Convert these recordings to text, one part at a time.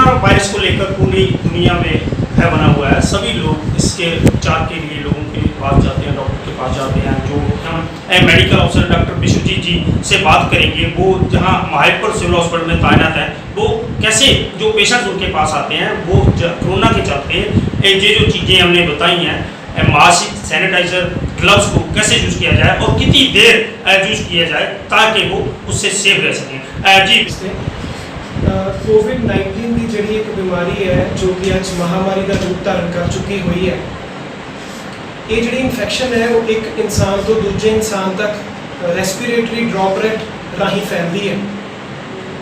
Corona virus को लेकर पूरी दुनिया में है बना हुआ है। सभी लोग इसके उपचार के लिए लोगों के पास जाते हैं, डॉक्टर के पास जाते हैं। जो हम मेडिकल ऑफिसर डॉक्टर विश्वजीत जी से बात करेंगे, वो जहां माहिपुर सिविल हॉस्पिटल में तैनात है, वो कैसे जो पेशेंट्स उनके पास आते हैं वो कोरोना के चलते ये जो चीज़ें हमने बताई हैं, मास्क, सैनिटाइजर, ग्लव्स को कैसे यूज़ किया जाए और कितनी देर यूज़ किया जाए ताकि वो उससे सेफ रह सकें। जी, कोविड-19 की जी एक बीमारी है जो कि अज महामारी का रूप धारण कर चुकी हुई है। ये जी इन्फेक्शन है वो एक इंसान तो दूजे इंसान तक रेस्पिरेटरी ड्रॉपलेट राही फैलती है।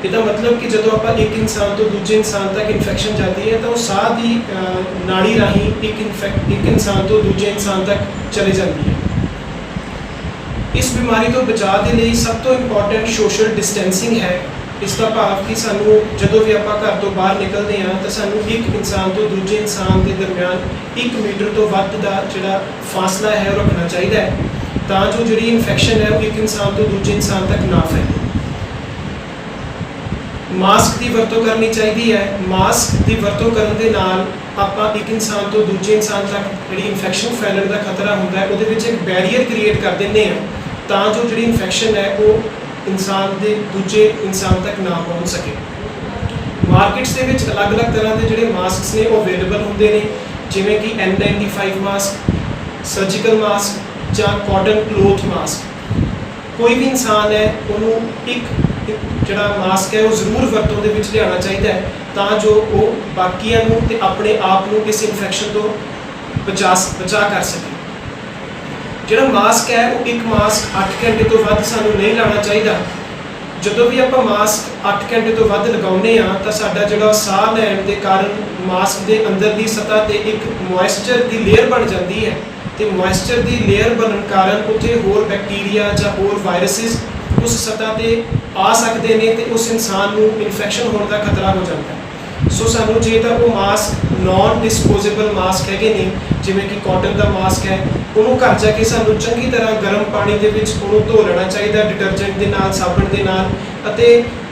इसका मतलब कि जो आप एक इंसान तो दूजे इंसान तक इन्फेक्शन जाती है तो साह की नाड़ी राही एक इंसान तो दूजे इंसान तक चले जाती है। इस बीमारी तो बचाव के लिए सब तो इंपॉर्टेंट सोशल डिस्टेंसिंग है। इसका भाव कि सानू जो भी आप घर तो बाहर निकलते हैं तो सानू एक इंसान तो दूजे इंसान के दरम्यान 1 मीटर तो वध का जोड़ा फासला है वो रखना चाहिए तो जो जी इन्फेक्शन है वो एक इंसान तो दूजे इंसान तक ना फैले। मास्क की वरतों करनी चाहिए है। मास्क की वरतों करने के नाल आप एक इंसान तो दूजे इंसान तक जी इन्फेक्शन फैलने का खतरा होता है वो एक बैरीयर क्रिएट कर देंगे तो जो जी इन्फेक्शन है वो इंसान के दूजे इंसान तक ना पहुँच सके। मार्केट्स के अलग अलग तरह के जोड़े मास्क ने वो अवेलेबल होंगे ने, जिमें कि N95 मास्क, सर्जिकल मास्क या कॉटन क्लोथ मास्क। कोई भी इंसान है उन्होंने एक जोड़ा मास्क है वो जरूर वरतों के लिया चाहिए है तो जो वो बाकियों तो अपने आप को इस इन्फेक्शन तो बचा कर सके। जो मास्क है वो एक मास्क 8 घंटे तो वध सानू नहीं लाना चाहिए। जो भी आप मास्क 8 घंटे तो वध लगाने तो साडा जो साह लैन के कारण मास्क के अंदर की सतह पर एक मॉइस्चर की लेयर बन जाती है तो मॉइस्चर की लेयर बनने कारण उत्थे होर बैक्टीरिया या होर वायरसिस उस सतह पर आ सकते हैं तो उस इंसान को इन्फेक्शन होने का खतरा हो जाता है। सो सानू जे तो वो मास्क नॉन डिस्पोजेबल मास्क है नहीं, जिमें कि कॉटन का मास्क है, उन्होंने घर जाके सानू चंगी तरह गर्म पानी के धो लेना चाहिए डिटर्जेंट के नाल, साबण के नाल,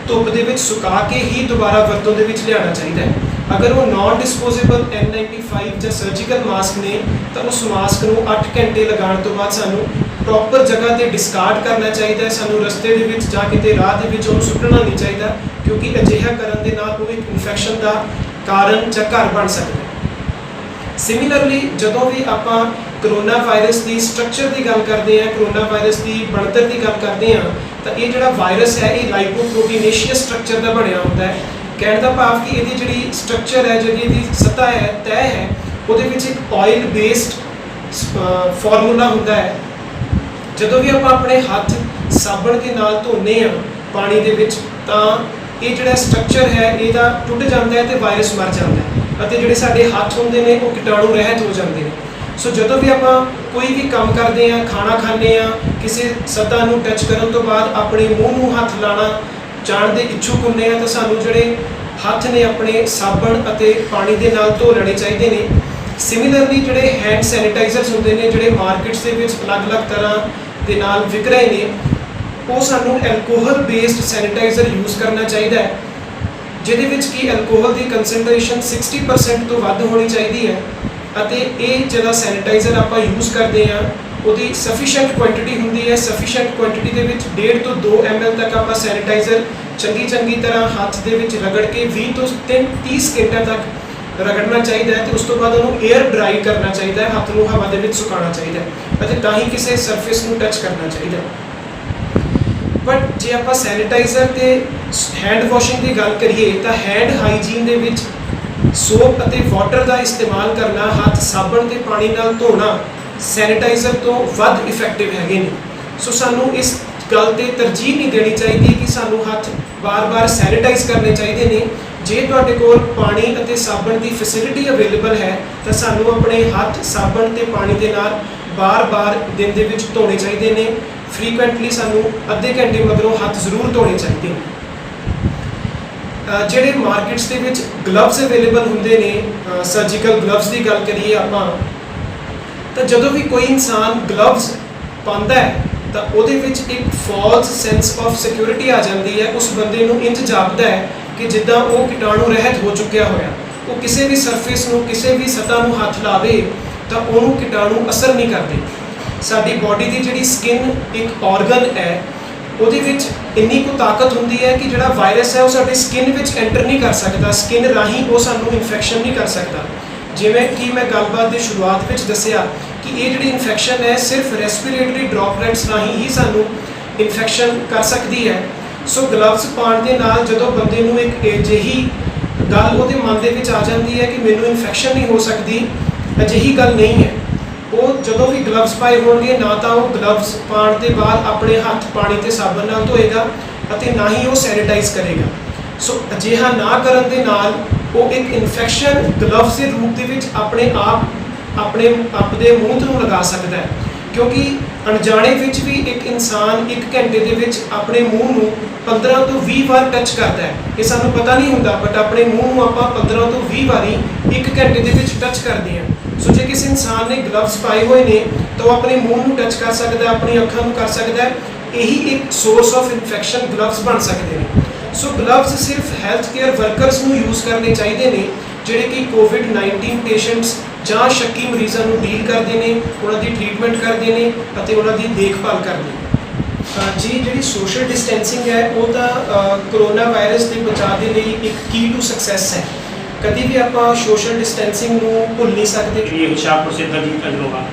धुप के सुका के ही दोबारा वरतों के लिया चाहिए। अगर वो नॉन डिस्पोजेबल N95 या सर्जिकल मास्क ने तो उस मास्क को 8 घंटे लगाने तो बाद सानू प्रॉपर जगह पर डिस्कार्ड करना चाहिए। सानू रस्ते के जा कि राह के सुट्टना नहीं चाहिए क्योंकि अजिहा करने के नाल वो एक इन्फेक्शन का कारण या घर बन सकता है। सिमिलरली जो भी आप करोना वायरस की स्ट्रक्चर की गल करते हैं, करोना वायरस की बनतर की गल करते हैं तो ये जो वायरस है ये लाइपोप्रोटीनेशियस स्ट्रक्चर का बनया होता है। कहने का भाव कि ये जी स्ट्रक्चर है जी सतह है तय है वो एक ऑयल बेस्ड फॉर्मूला होता है। जो भी आप अपने हाथ साबण के नाल धोने पानी के तो ये जो स्ट्रक्चर है ये टुट जाता है तो वायरस मर जाता है जोड़े साढ़े हाथ होंगे ने वो कीटाणु रहत हो जाते हैं। सो जो भी आप कोई भी काम करते हैं, खाना खाने किसी सतह को टच करने तो बाद अपने मूँह में हाथ लाना जान के इच्छुक होंगे तो सानू जोड़े हाथ ने अपने साबण और पानी के नाल धो लेने चाहिए ने। सिमिलरली जोड़े हैंड सैनिटाइजर्स होंगे ने जोड़े मार्केट्स के अलग अलग तरह के नाल विक रहे हैं वो सानू एल्कोहल बेस्ड सैनिटाइजर यूज़ करना चाहिए है जिहदे कि एल्कोहल की कंसनट्रेशन 60% तो वध होनी चाहिए है। ये जो सैनिटाइजर आप यूज़ करते हैं वो सफिशेंट क्वांटिटी होंगी है। सफिशेंट क्वांटिटी के 1.5 तो 2 ml तक आप सैनिटाइजर चंगी तरह हाथ के रगड़ के 20 तो 30 घंटे तक रगड़ना चाहिए है। तो उस तो बाद उन्होंने एयर ड्राई करना चाहिए है, हाथ को हवा के सुकाना चाहिए तो ही किसी सरफेस को टच करना चाहिए। बट जे आप सैनिटाइजर के हैंड वॉशिंग की गल करिए तो हैंड हाइजीन के सोप और वाटर का इस्तेमाल करना, हाथ साबण के पानी नाल धोना सैनिटाइजर तो वध इफेक्टिव है नहीं। सो सानू इस गल ते तरजीह नहीं देनी चाहिए कि सानू हाथ बार बार सैनिटाइज करने चाहिए ने। जे तुहाडे कोल पानी और साबण की फैसिलिटी अवेलेबल है तो सानू अपने हाथ साबण के पानी के नाल बार बार दिन के धोने चाहिए ने। फ्रीकुएंटली सानू अद्धे घंटे मगरों हाथ जरूर धोने चाहिए। जोड़े मार्केट्स के ग्लव्स अवेलेबल होंगे ने, सर्जिकल ग्लव्स की गल करिए आप तो जो भी कोई इंसान ग्लव्स पाता है तो वो एक फॉल्स सेंस ऑफ सिक्योरिटी आ जाती है। उस बंदे को इंज जापता है ਕਿ ਜਿੱਦਾਂ ਉਹ ਕੀਟਾਣੂ ਰਹਿਤ ਹੋ ਚੁੱਕਿਆ ਹੋਇਆ, ਉਹ ਕਿਸੇ ਵੀ ਸਰਫੇਸ ਨੂੰ, ਕਿਸੇ ਵੀ ਸਤ੍ਹਾ ਨੂੰ ਹੱਥ ਲਾਵੇ ਤਾਂ ਉਹਨੂੰ ਕੀਟਾਣੂ ਅਸਰ ਨਹੀਂ ਕਰਦੇ। ਸਾਡੀ ਬਾਡੀ ਦੀ ਜਿਹੜੀ ਸਕਿਨ ਇੱਕ ਆਰਗਨ ਹੈ, ਉਹਦੇ ਵਿੱਚ ਇੰਨੀ ਕੁ ਤਾਕਤ ਹੁੰਦੀ ਹੈ ਕਿ ਜਿਹੜਾ ਵਾਇਰਸ ਹੈ ਉਹ ਸਾਡੀ ਸਕਿਨ ਵਿੱਚ ਐਂਟਰ ਨਹੀਂ ਕਰ ਸਕਦਾ, ਸਕਿਨ ਰਾਹੀਂ ਉਹ ਸਾਨੂੰ ਇਨਫੈਕਸ਼ਨ ਨਹੀਂ ਕਰ ਸਕਦਾ। ਜਿਵੇਂ ਕਿ ਮੈਂ ਗੱਲਬਾਤ ਦੀ ਸ਼ੁਰੂਆਤ ਵਿੱਚ ਦੱਸਿਆ ਕਿ ਇਹ ਜਿਹੜੀ ਇਨਫੈਕਸ਼ਨ ਹੈ ਸਿਰਫ ਰੈਸਪੀਰੇਟਰੀ ਡ੍ਰੌਪਲੇਟਸ ਰਾਹੀਂ ਹੀ ਸਾਨੂੰ ਇਨਫੈਕਸ਼ਨ ਕਰ ਸਕਦੀ ਹੈ। ਸੋ ਗਲਵਸ ਪਾਉਣ ਦੇ ਨਾਲ ਜਦੋਂ ਬੰਦੇ ਨੂੰ ਇੱਕ ਅਜਿਹੀ ਗੱਲ ਉਹਦੇ ਮਨ ਦੇ ਵਿੱਚ ਆ ਜਾਂਦੀ ਹੈ ਕਿ ਮੈਨੂੰ ਇਨਫੈਕਸ਼ਨ ਨਹੀਂ ਹੋ ਸਕਦੀ, ਅਜਿਹੀ ਗੱਲ ਨਹੀਂ ਹੈ। ਉਹ ਜਦੋਂ ਵੀ ਗਲਵਸ ਪਾਏ ਹੋਣਗੇ, ਨਾ ਤਾਂ ਉਹ ਗਲਵਸ ਪਾਉਣ ਦੇ ਬਾਅਦ ਆਪਣੇ ਹੱਥ ਪਾਣੀ ਤੇ ਸਾਬਣ ਨਾਲ ਧੋਏਗਾ ਅਤੇ ਨਾ ਹੀ ਉਹ ਸੈਨੀਟਾਈਜ਼ ਕਰੇਗਾ। ਸੋ ਅਜਿਹਾ ਨਾ ਕਰਨ ਦੇ ਨਾਲ ਉਹ ਇੱਕ ਇਨਫੈਕਸ਼ਨ ਗਲਵਸ ਦੇ ਰੂਪ ਦੇ ਵਿੱਚ ਆਪਣੇ ਦੇ ਮੂੰਹ ਨੂੰ ਲਗਾ ਸਕਦਾ ਹੈ, ਕਿਉਂਕਿ ਅਣਜਾਣੇ ਵਿੱਚ ਵੀ ਇੱਕ ਇਨਸਾਨ 1 ਘੰਟੇ ਦੇ ਵਿੱਚ ਆਪਣੇ ਮੂੰਹ ਨੂੰ 15 ਤੋਂ 20 ਵਾਰ ਟੱਚ ਕਰਦਾ ਹੈ। ਇਹ ਸਾਨੂੰ ਪਤਾ ਨਹੀਂ ਹੁੰਦਾ, ਬਟ ਆਪਣੇ ਮੂੰਹ ਨੂੰ ਆਪਾਂ 15 ਤੋਂ 20 ਵਾਰੀ 1 ਘੰਟੇ ਦੇ ਵਿੱਚ ਟੱਚ ਕਰਦੇ ਹਾਂ। ਸੋ ਜੇ ਕਿਸੇ ਇਨਸਾਨ ਨੇ ਗਲਵਸ ਪਾਏ ਹੋਏ ਨੇ ਤਾਂ ਉਹ ਆਪਣੇ ਮੂੰਹ ਨੂੰ ਟੱਚ ਕਰ ਸਕਦਾ, ਆਪਣੀ ਅੱਖਾਂ ਨੂੰ ਕਰ ਸਕਦਾ ਹੈ। ਇਹੀ ਇੱਕ ਸੋਰਸ ਆਫ ਇਨਫੈਕਸ਼ਨ ਗਲਵਸ ਬਣ ਸਕਦੇ ਨੇ। ਸੋ ਗਲਵਸ ਸਿਰਫ ਹੈਲਥ ਕੇਅਰ ਵਰਕਰਸ ਨੂੰ ਯੂਜ਼ ਕਰਨੇ ਚਾਹੀਦੇ ਨੇ, ਜਿਹੜੇ ਕਿ ਕੋਵਿਡ-19 ਪੇਸ਼ੈਂਟਸ ਜਾਂ ਸ਼ੱਕੀ ਮਰੀਜ਼ਾਂ ਨੂੰ ਡੀਲ ਕਰਦੇ ਨੇ, ਉਹਨਾਂ ਦੀ ਟ੍ਰੀਟਮੈਂਟ ਕਰਦੇ ਨੇ ਅਤੇ ਉਹਨਾਂ ਦੀ ਦੇਖਭਾਲ ਕਰਦੇ ਨੇ। ਜੀ, ਜਿਹੜੀ ਸੋਸ਼ਲ ਡਿਸਟੈਂਸਿੰਗ ਹੈ ਉਹ ਤਾਂ ਕਰੋਨਾ ਵਾਇਰਸ ਦੇ ਬਚਾਅ ਦੇ ਲਈ ਇੱਕ ਕੀ ਟੂ ਸਕਸੈਸ ਹੈ। ਕਦੀ ਵੀ ਆਪਾਂ ਸੋਸ਼ਲ ਡਿਸਟੈਂਸਿੰਗ ਨੂੰ ਭੁੱਲ ਨਹੀਂ ਸਕਦੇ। ये होशियारपुर से दलजीत अग्रवाल।